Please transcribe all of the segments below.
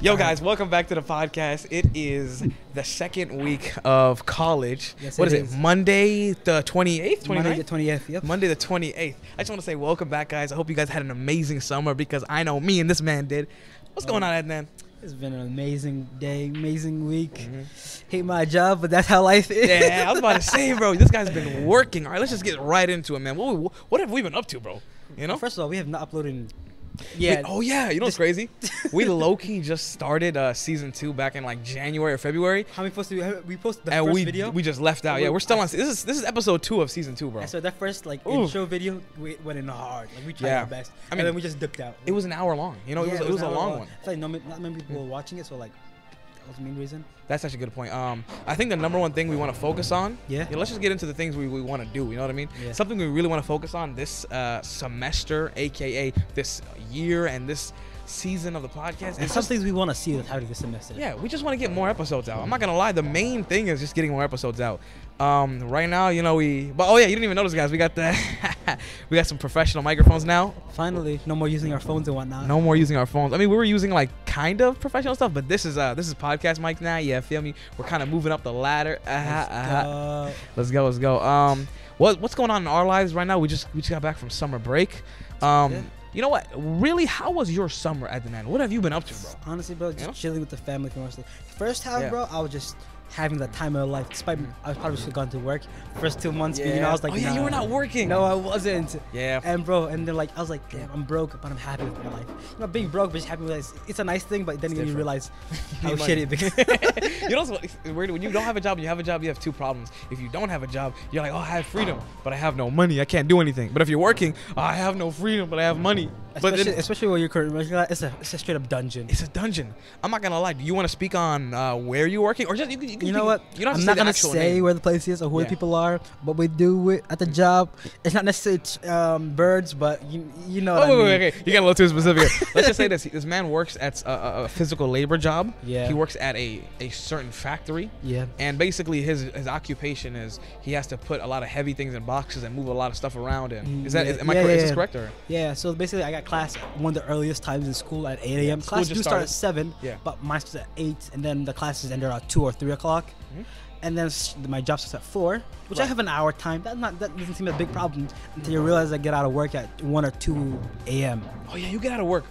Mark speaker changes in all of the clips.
Speaker 1: Yo, guys, welcome back to the podcast. It is the second week of college.
Speaker 2: Yes,
Speaker 1: what is it? Monday the 28th?
Speaker 2: Monday the 28th, yep.
Speaker 1: Monday the 28th. I just want to say welcome back, guys. I hope you guys had an amazing summer because I know me and this man did. What's going on, Adnan?
Speaker 2: It's been an amazing day, amazing week. Hate my job, but that's how life is.
Speaker 1: Yeah, I was about to say, bro, this guy's been working. All right, let's just get right into it, man. What have we been up to, bro? You know?
Speaker 2: First of all, we have not uploaded in...
Speaker 1: Yeah. Oh, yeah. You know what's crazy? We low-key just started season 2 back in like January or February.
Speaker 2: How many posted? We posted the
Speaker 1: and
Speaker 2: first video.
Speaker 1: We just left out. Yeah, we're still on. This is episode 2 of season 2, bro.
Speaker 2: So that first intro video, we went in hard. Like we tried our best. I mean, and then we just dipped out.
Speaker 1: It was an hour long. You know, it was a long one.
Speaker 2: I feel like not many people were watching it, so like that was the main reason.
Speaker 1: That's actually a good point. I think the number one thing we want to focus on.
Speaker 2: Yeah.
Speaker 1: Let's just get into the things we want to do. You know what I mean?
Speaker 2: Yeah.
Speaker 1: Something we really want to focus on this semester, aka this year and this season of the podcast.
Speaker 2: And some things we want to see with how this semester.
Speaker 1: Yeah, we just want to get more episodes out. I'm not gonna lie. The main thing is just getting more episodes out. Right now, you know, but oh yeah, you didn't even notice, guys. We got we got some professional microphones now.
Speaker 2: Finally, no more using our phones and whatnot.
Speaker 1: No more using our phones. I mean, we were using like kind of professional stuff, but this is podcast mic now. Yeah, feel me? We're kind of moving up the ladder. Let's go. What's going on in our lives right now? We just got back from summer break. You know what? Really, how was your summer, Adnan? What have you been up to, bro?
Speaker 2: Honestly, bro, just chilling with the family for most of the first half, bro. I was just having the time of my life. Despite I probably should have gone to work. First 2 months, you know, I was like,
Speaker 1: you were not working.
Speaker 2: No, I wasn't.
Speaker 1: Yeah.
Speaker 2: And bro, and then like I was like, damn, I'm broke, but I'm happy with my life. You know, being broke, but just happy with it, it's a nice thing, but then you realize how shitty it becomes.
Speaker 1: You know what's weird? When you don't have a job, you have 2 problems. If you don't have a job, you're like, oh, I have freedom, but I have no money. I can't do anything. But if you're working, oh, I have no freedom, but I have money.
Speaker 2: Especially when you're currently, it's a straight up dungeon.
Speaker 1: It's a dungeon. I'm not gonna lie. Do you want to speak on where you're working, or just you
Speaker 2: know what?
Speaker 1: You don't have
Speaker 2: I'm
Speaker 1: to
Speaker 2: not gonna say where the place is or who the people are, but we do it at the job. It's not necessarily birds, but you know what I mean.
Speaker 1: Okay. You got a little too specific. Let's just say this: this man works at a physical labor job.
Speaker 2: Yeah.
Speaker 1: He works at a certain factory.
Speaker 2: Yeah.
Speaker 1: And basically, his occupation is he has to put a lot of heavy things in boxes and move a lot of stuff around. And is that am I correct? Is this correct or?
Speaker 2: Yeah. So basically, I got class one of the earliest times in school at 8 a.m. Class do start at 7.
Speaker 1: Yeah.
Speaker 2: But mine starts at 8, and then the classes end around 2 or 3 o'clock. And then my job starts at 4, which I have an hour time. That doesn't seem a big problem until you realize I get out of work at 1 or 2 a.m.
Speaker 1: Oh yeah, you get out of work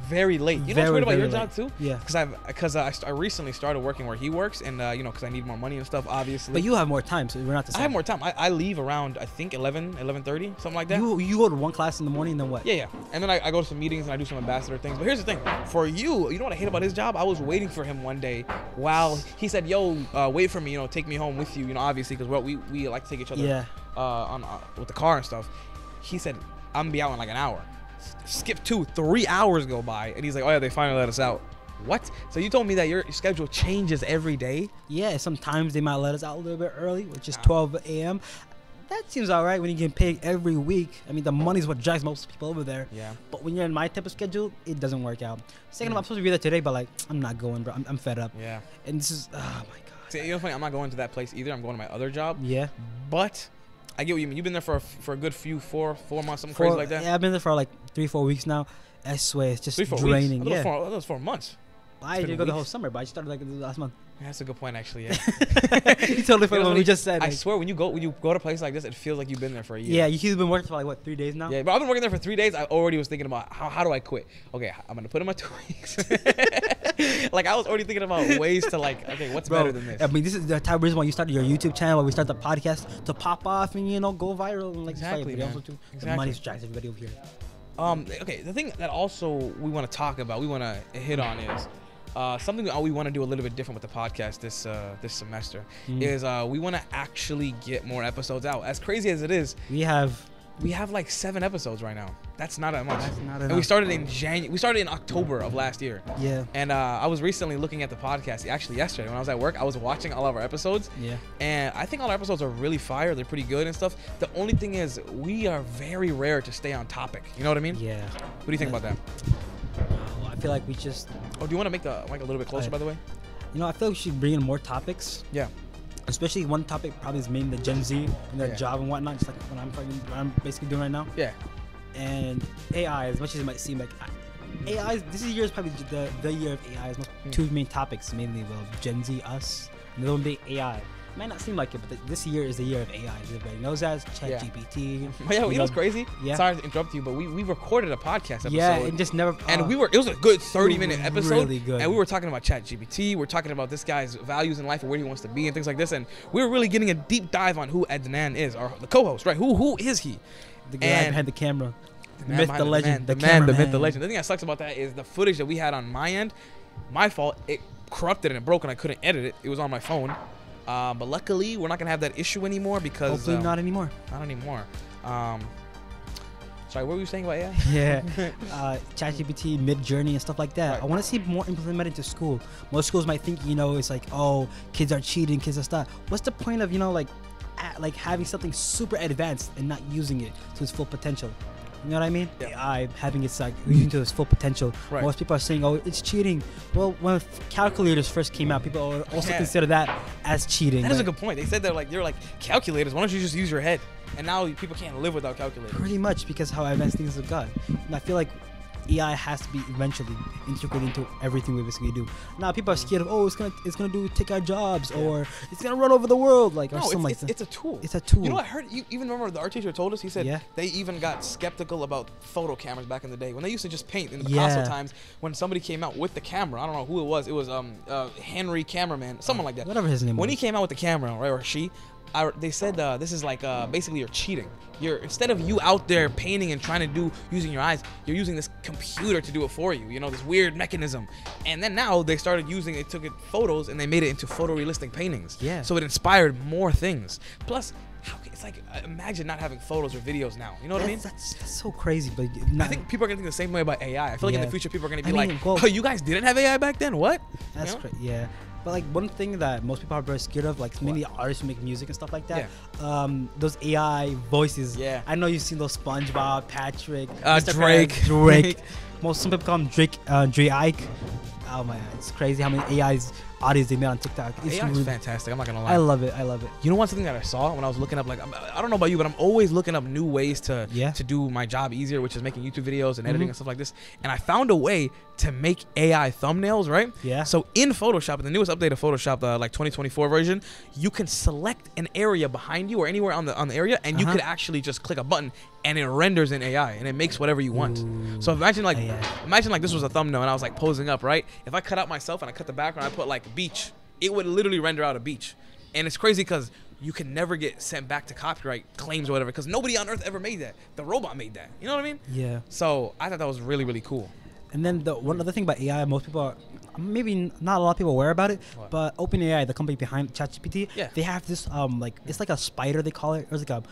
Speaker 1: very late. You know what's weird about your job too?
Speaker 2: Yeah.
Speaker 1: Because I recently started working where he works, and you know, because I need more money and stuff, obviously.
Speaker 2: But you have more time, so we're not the same.
Speaker 1: I have more time. I leave around, I think 11:30, something like that.
Speaker 2: You go to one class in the morning, then what?
Speaker 1: Yeah. And then I go to some meetings and I do some ambassador things. But here's the thing: for you know what I hate about his job? I was waiting for him one day while he said, "Yo, wait for me. You know, take me home with you. You know, obviously, because we like to take each other with the car and stuff." He said, "I'm gonna be out in like an hour." Skip 3 hours go by, and he's like, "Oh yeah, they finally let us out." What? So you told me that your schedule changes every day?
Speaker 2: Yeah, sometimes they might let us out a little bit early, which is 12 a.m. That seems all right when you get paid every week. I mean, the money's what drives most people over there.
Speaker 1: Yeah.
Speaker 2: But when you're in my type of schedule, it doesn't work out. Second of all, I'm supposed to be there today, but like, I'm not going, bro. I'm fed up.
Speaker 1: Yeah.
Speaker 2: And this is, oh my god.
Speaker 1: See, you know, funny, I'm not going to that place either. I'm going to my other job.
Speaker 2: Yeah.
Speaker 1: But I get what you mean. You've been there for a good few 4 months, something crazy like that.
Speaker 2: Yeah, I've been there for like 3-4 weeks now. I swear, it's just
Speaker 1: 3-4
Speaker 2: draining.
Speaker 1: weeks?
Speaker 2: Yeah.
Speaker 1: That was 4 months.
Speaker 2: I didn't go the whole summer, but I started like last month.
Speaker 1: Yeah, that's a good point, actually. Yeah.
Speaker 2: You totally forgot what we just said.
Speaker 1: I swear, when you go to a place like this, it feels like you've been there for a year.
Speaker 2: Yeah, you've been working for like what, 3 days now?
Speaker 1: Yeah, but I've been working there for 3 days. I already was thinking about how do I quit? Okay, I'm gonna put in my 2 weeks. Like I was already thinking about ways to like, okay, what's better than this?
Speaker 2: I mean, this is the type of reason why you started your YouTube channel, why we start the podcast to pop off and go viral and like
Speaker 1: exactly, man.
Speaker 2: Also too.
Speaker 1: Exactly.
Speaker 2: The money drives everybody over here.
Speaker 1: Okay, the thing that also we want to talk about, we want to hit on is something that we want to do a little bit different with the podcast this semester is we want to actually get more episodes out. As crazy as it is, we have like 7 episodes right now. That's not that much.
Speaker 2: That's not enough.
Speaker 1: And we started in We started in October of last year.
Speaker 2: Yeah.
Speaker 1: And I was recently looking at the podcast. Actually, yesterday when I was at work, I was watching all of our episodes.
Speaker 2: Yeah.
Speaker 1: And I think all our episodes are really fire. They're pretty good and stuff. The only thing is, we are very rare to stay on topic. You know what I mean?
Speaker 2: Yeah.
Speaker 1: What do you think about that?
Speaker 2: Well, I feel like we just.
Speaker 1: Oh, do you want to make the mic a little bit closer, by the way?
Speaker 2: You know, I feel like we should bring in more topics.
Speaker 1: Yeah.
Speaker 2: Especially one topic probably is mainly the Gen Z and their job and whatnot, just like what I'm basically doing right now.
Speaker 1: Yeah.
Speaker 2: And AI, as much as it might seem like AI. This year is probably the year of AI. Two main topics mainly. Well, Gen Z, us, and the one big AI. It might not seem like it, but this year is the year of AI. Everybody knows that. ChatGPT.
Speaker 1: Yeah, you know what's crazy? Yeah. Sorry to interrupt you, but we recorded a podcast episode.
Speaker 2: Yeah, and just never.
Speaker 1: And it was a good 30-minute episode.
Speaker 2: Really good.
Speaker 1: And we were talking about ChatGPT. We're talking about this guy's values in life and where he wants to be and things like this. And we were really getting a deep dive on who Adnan is, or the co-host, right? Who is he?
Speaker 2: The guy behind the camera. The myth, the legend.
Speaker 1: The myth, the legend. The thing that sucks about that is the footage that we had on my end, my fault, it corrupted and it broke and I couldn't edit it. It was on my phone. But luckily, we're not going to have that issue anymore because...
Speaker 2: Hopefully not anymore.
Speaker 1: Not anymore. Sorry, what were you saying about AI?
Speaker 2: Yeah. ChatGPT, Mid-Journey, and stuff like that. Right. I want to see more implemented into school. Most schools might think, it's like, oh, kids are cheating, kids are stuff. What's the point of, like having something super advanced and not using it to its full potential? You know what I mean? Yeah. AI having its using to its full potential. Right. Most people are saying, "Oh, it's cheating." Well, when calculators first came out, people also consider that as cheating.
Speaker 1: That is a good point. They said they're like calculators. Why don't you just use your head? And now people can't live without calculators.
Speaker 2: Pretty much because how advanced things have got. And I feel like AI has to be eventually integrated into everything we basically do. Now people are scared of, it's gonna take our jobs, or it's gonna run over the world, or something like that.
Speaker 1: It's a tool.
Speaker 2: It's a tool.
Speaker 1: You know what I heard? You even remember the art teacher told us? He said they even got skeptical about photo cameras back in the day when they used to just paint in the Picasso times. When somebody came out with the camera, I don't know who it was. It was Henry Cameraman, someone like that.
Speaker 2: Whatever his name was.
Speaker 1: When he came out with the camera, right, or she. They said this is like basically you're cheating. Instead of you out there painting and trying to using your eyes, you're using this computer to do it for you. This weird mechanism. And then now they took it photos and they made it into photorealistic paintings.
Speaker 2: Yeah.
Speaker 1: So it inspired more things. Plus, it's like imagine not having photos or videos now. You know what I mean?
Speaker 2: That's so crazy. But
Speaker 1: I think people are gonna think the same way about AI. I feel like in the future people are gonna be oh, you guys didn't have AI back then? What?
Speaker 2: That's crazy. Yeah. But one thing that most people are very scared of, mainly artists who make music and stuff like that, those AI voices. Yeah. I know you've seen those SpongeBob, Patrick, Drake. Some people call him Drake. Oh my God, it's crazy how many AIs audios they made on TikTok.
Speaker 1: It's really fantastic. I'm not gonna lie.
Speaker 2: I love it.
Speaker 1: You know, one thing that I saw when I was looking up, I don't know about you, but I'm always looking up new ways to do my job easier, which is making YouTube videos and editing and stuff like this. And I found a way to make AI thumbnails, right?
Speaker 2: Yeah.
Speaker 1: So in Photoshop, in the newest update of Photoshop, 2024 version, you can select an area behind you or anywhere on the area, and you could actually just click a button and it renders in AI and it makes whatever you want. Ooh. So imagine this was a thumbnail and I was posing up, right? If I cut out myself and I cut the background, I put beach, it would literally render out a beach. And it's crazy because you can never get sent back to copyright claims or whatever because nobody on earth ever made that. The robot made that. You know what I mean?
Speaker 2: Yeah.
Speaker 1: So I thought that was really, really cool.
Speaker 2: And then the one other thing about AI, most people are, maybe not a lot of people aware about it, but OpenAI, the company behind ChatGPT, they have this it's like a spider, they call it. It's like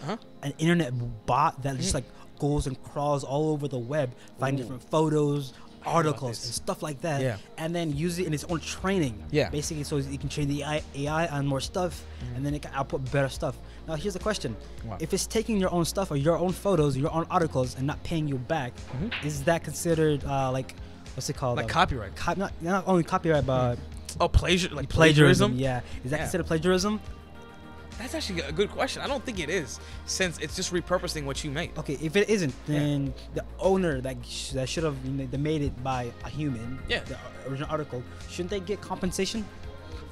Speaker 2: an internet bot that just goes and crawls all over the web, finding different photos, articles and stuff like that, and then use it in its own training. Basically, so you can train the AI on more stuff, and then it can output better stuff. Now, here's the question: if it's taking your own stuff or your own photos, your own articles, and not paying you back, is that considered what's it called?
Speaker 1: Like copyright?
Speaker 2: Not only copyright, but
Speaker 1: plagiarism.
Speaker 2: Yeah, is that considered plagiarism?
Speaker 1: That's actually a good question. I don't think it is, since it's just repurposing what you made.
Speaker 2: Okay, if it isn't, then the owner that should have made it by a human, the original article, shouldn't they get compensation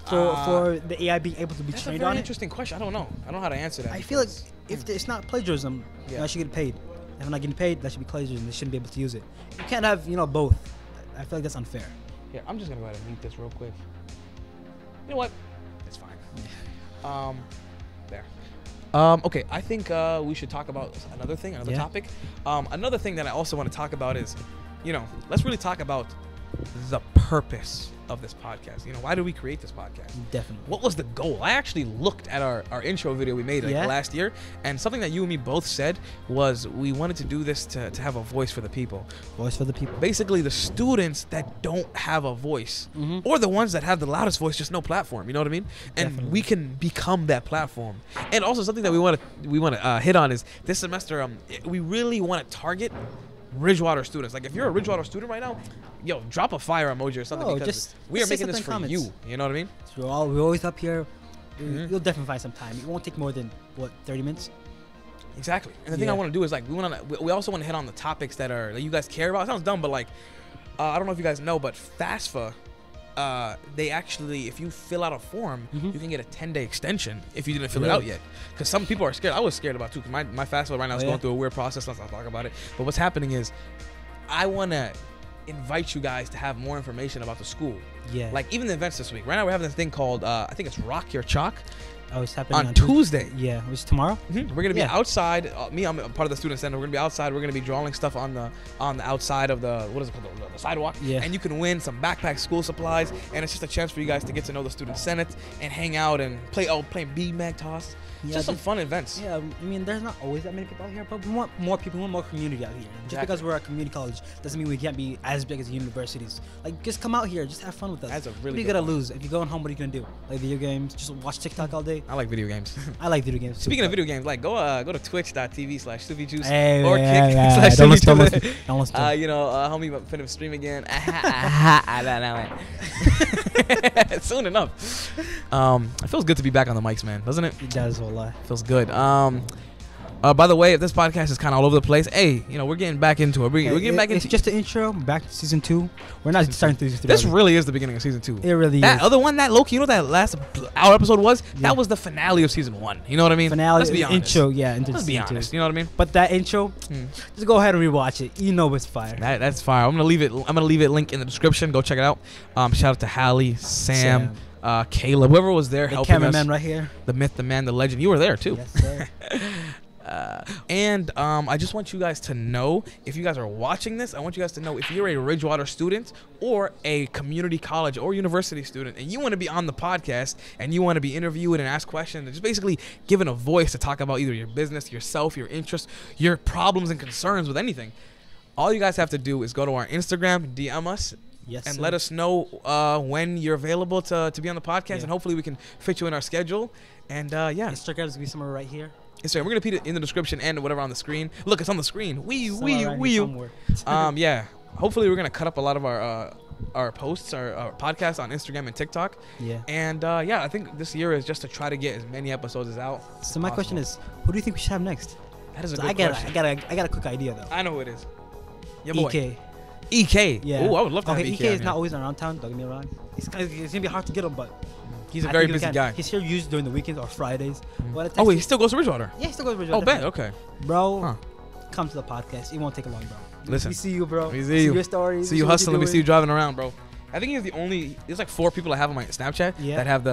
Speaker 2: for the AI being able to be trained on it?
Speaker 1: That's a very interesting question. I don't know. I don't know how to answer that.
Speaker 2: I feel like if it's not plagiarism, I should get paid. If I'm not getting paid, that should be plagiarism. They shouldn't be able to use it. You can't have both. I feel like that's unfair.
Speaker 1: Yeah, I'm just gonna go ahead and mute this real quick. You know what? It's fine. There. Okay, I think we should talk about another topic. Another thing that I also want to talk about is, let's really talk about the purpose of this podcast. Why did we create this podcast?
Speaker 2: Definitely.
Speaker 1: What was the goal? I actually looked at our intro video we made last year, and something that you and me both said was we wanted to do this to have a voice for the people.
Speaker 2: Voice for the people.
Speaker 1: Basically, the students that don't have a voice, or the ones that have the loudest voice, just no platform. You know what I mean? And we can become that platform. And also something that we want to hit on is this semester. We really want to target Ridgewater students. If you're a Ridgewater student right now, drop a fire emoji or something, because we are making this for you. You know what I mean?
Speaker 2: So we're always up here. You'll definitely find some time. It won't take more than 30 minutes.
Speaker 1: Exactly. And the thing I want to do is we also want to hit on the topics that you guys care about. It sounds dumb, but I don't know if you guys know, but FAFSA, they actually, if you fill out a form, you can get a 10-day extension if you didn't fill it out yet. Because some people are scared. I was scared about it too. Cause my FAFSA right now is going through a weird process. Let's not talk about it. But what's happening is, I want to invite you guys to have more information about the school. Yeah. Like even the events this week. Right now we're having this thing called, I think it's Rock Your Chalk.
Speaker 2: Oh, it's happening
Speaker 1: on Tuesday.
Speaker 2: Yeah, it was tomorrow.
Speaker 1: We're gonna be outside. I'm a part of the student center. We're gonna be outside. We're gonna be drawing stuff on the outside of the what is it called, the sidewalk. Yeah. And you can win some backpack, school supplies, and it's just a chance for you guys to get to know the student senate and hang out and playing beanbag toss. Yeah, just some fun events.
Speaker 2: Yeah, I mean, there's not always that many people out here, but we want more people, we want more community out here. Just because we're a community college doesn't mean we can't be as big as universities. Like, just come out here, just have fun with us.
Speaker 1: That's a really
Speaker 2: what are you gonna lose? If you're going home, what are you gonna do? Like video games? Just watch TikTok all day?
Speaker 1: I like video games.
Speaker 2: I like video games too.
Speaker 1: Speaking of video games, like go to twitch.tv/Sufyjuice
Speaker 2: or Kick/Sufyjuice. Don't listen to
Speaker 1: homie finna stream again. Soon enough. It feels good to be back on the mics, man, doesn't it?
Speaker 2: It does, wallah.
Speaker 1: Feels good. By the way, if this podcast is kind of all over the place, hey, we're getting back into it. We're getting back into
Speaker 2: it. It's just an intro. Back to season 2. We're not starting season 3.
Speaker 1: This really is the beginning of season 2.
Speaker 2: It really is.
Speaker 1: That other one, that low-key, that last hour episode was? Yeah. That was the finale of season 1. You know what I mean?
Speaker 2: Finale.
Speaker 1: Let's be honest.
Speaker 2: Intro, yeah.
Speaker 1: Let's be honest. You know what I mean?
Speaker 2: But that intro, just go ahead and rewatch it. You know it's fire.
Speaker 1: That's fire. I'm gonna leave it link in the description. Go check it out. Shout out to Hallie, Sam. Caleb, whoever was there helping us. The
Speaker 2: cameraman right here.
Speaker 1: The myth, the man, the legend. You were there too.
Speaker 2: Yes, sir.
Speaker 1: And I just want you guys to know, if you guys are watching this, I want you guys to know if you're a Ridgewater student or a community college or university student and you want to be on the podcast and you want to be interviewed and ask questions and just basically given a voice to talk about either your business, yourself, your interests, your problems and concerns with anything, all you guys have to do is go to our Instagram, DM us, and let us know when you're available to be on the podcast, and hopefully we can fit you in our schedule. And
Speaker 2: Instagram's gonna be somewhere right here.
Speaker 1: Instagram, we're gonna put it in the description and whatever on the screen. Look, it's on the screen. We. Hopefully we're gonna cut up a lot of our posts, our podcasts on Instagram and TikTok.
Speaker 2: Yeah.
Speaker 1: And I think this year is just to try to get as many episodes as out.
Speaker 2: So my question is, who do you think we should have next?
Speaker 1: That is a good question.
Speaker 2: I got a quick idea though.
Speaker 1: I know who it is. Your
Speaker 2: boy.
Speaker 1: EK. EK.
Speaker 2: Yeah.
Speaker 1: Oh, I would love to have EK.
Speaker 2: EK is not always around town. Don't get me wrong. It's gonna be hard to get him, but
Speaker 1: he's a very busy guy.
Speaker 2: He's here usually during the weekends or Fridays.
Speaker 1: Oh wait, he still goes to Ridgewater.
Speaker 2: Yeah, he still goes to Ridgewater.
Speaker 1: Oh, bet. Okay.
Speaker 2: Bro, come to the podcast. It won't take long, bro.
Speaker 1: Listen.
Speaker 2: We see you, bro.
Speaker 1: We see you.
Speaker 2: Your stories.
Speaker 1: See you hustling. We see you driving around, bro. I think he's the only. There's like 4 people I have on my Snapchat that have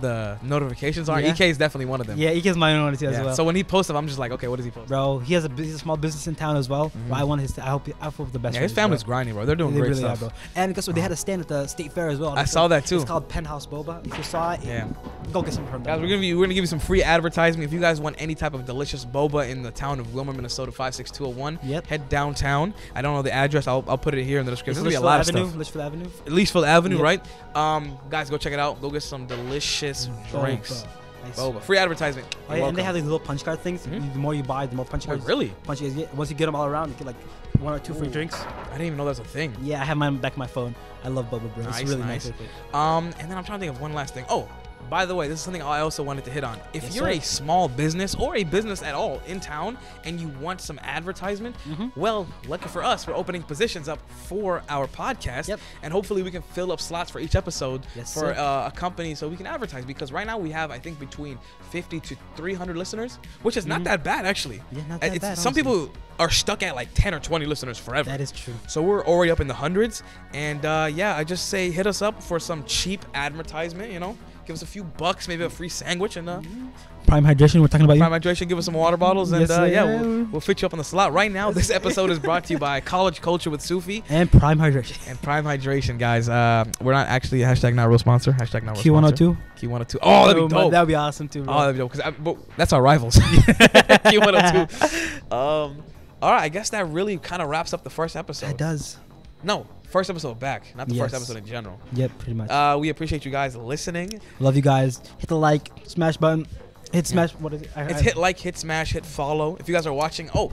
Speaker 1: the notifications on. EK is definitely one of them.
Speaker 2: Yeah, EK is my own one as well.
Speaker 1: So when he posts them, I'm just like, okay, what does he post?
Speaker 2: Bro, he has a small business in town as well. I want his. I hope the best.
Speaker 1: Yeah, his family's grinding, bro. They're doing great stuff.
Speaker 2: Bro. And guess what? They had a stand at the state fair as well.
Speaker 1: I saw that too.
Speaker 2: It's called Penthouse Boba. If you saw it, go get some from them.
Speaker 1: Guys, we're gonna give you some free advertising. If you guys want any type of delicious boba in the town of Wilmer, Minnesota 56201, head downtown. I don't know the address. I'll put it here in the description. There's gonna be a lot of stuff.
Speaker 2: Litchfield Avenue.
Speaker 1: Litchfield Avenue, right? Guys, go check it out. Go get some delicious drinks. Boba. Free advertisement.
Speaker 2: And they have these little punch card things. The more you buy, the more punch cards.
Speaker 1: Really?
Speaker 2: Punch cards. Once you get them all around, you get like 1 or 2 free drinks.
Speaker 1: I didn't even know that's a thing.
Speaker 2: Yeah, I have mine back in my phone. I love boba, bro. It's really nice.
Speaker 1: And then I'm trying to think of one last thing. Oh, by the way, this is something I also wanted to hit on. If you're a small business or a business at all in town and you want some advertisement, well, lucky for us, we're opening positions up for our podcast. And hopefully we can fill up slots for each episode for a company so we can advertise. Because right now we have, I think, between 50 to 300 listeners, which is not that bad, actually.
Speaker 2: Yeah, not that bad.
Speaker 1: Some people are stuck at like 10 or 20 listeners forever.
Speaker 2: That is true.
Speaker 1: So we're already up in the hundreds. And I just say hit us up for some cheap advertisement, Give us a few bucks, maybe a free sandwich, and
Speaker 2: Prime Hydration. We're talking about
Speaker 1: Prime Hydration. Give us some water bottles, and we'll fit you up on the slot. Right now, this episode is brought to you by College Culture with Sufy
Speaker 2: and Prime Hydration.
Speaker 1: And Prime Hydration, guys. We're not actually #not real sponsor. #not real
Speaker 2: Q102.
Speaker 1: Q102. Oh, that'd be dope.
Speaker 2: That'd be awesome too, bro.
Speaker 1: Oh, that'd be dope. But that's our rivals. Q102. All right, I guess that really kind of wraps up the first episode.
Speaker 2: It does.
Speaker 1: No. First episode back, not the first episode in general.
Speaker 2: Yep, pretty much.
Speaker 1: We appreciate you guys listening.
Speaker 2: Love you guys. Hit the like, smash button. Hit smash. What is it?
Speaker 1: It's hit like, hit smash, hit follow. If you guys are watching. Oh,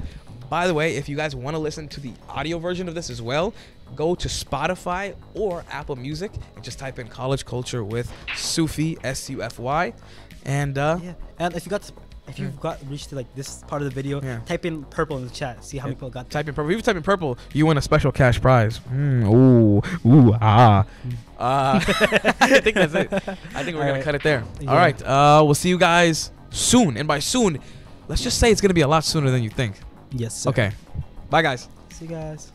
Speaker 1: by the way, if you guys want to listen to the audio version of this as well, go to Spotify or Apple Music and just type in College Culture with Sufy, Sufy. And
Speaker 2: and if you got If you've got reached to like this part of the video, type in purple in the chat. See how many people got.
Speaker 1: Type in purple. If you type in purple, you win a special cash prize. Ooh, ah. I think that's it. I think we're gonna cut it there. Yeah. All right. We'll see you guys soon, and by soon, let's just say it's gonna be a lot sooner than you think.
Speaker 2: Yes. Sir.
Speaker 1: Okay. Bye, guys.
Speaker 2: See you guys.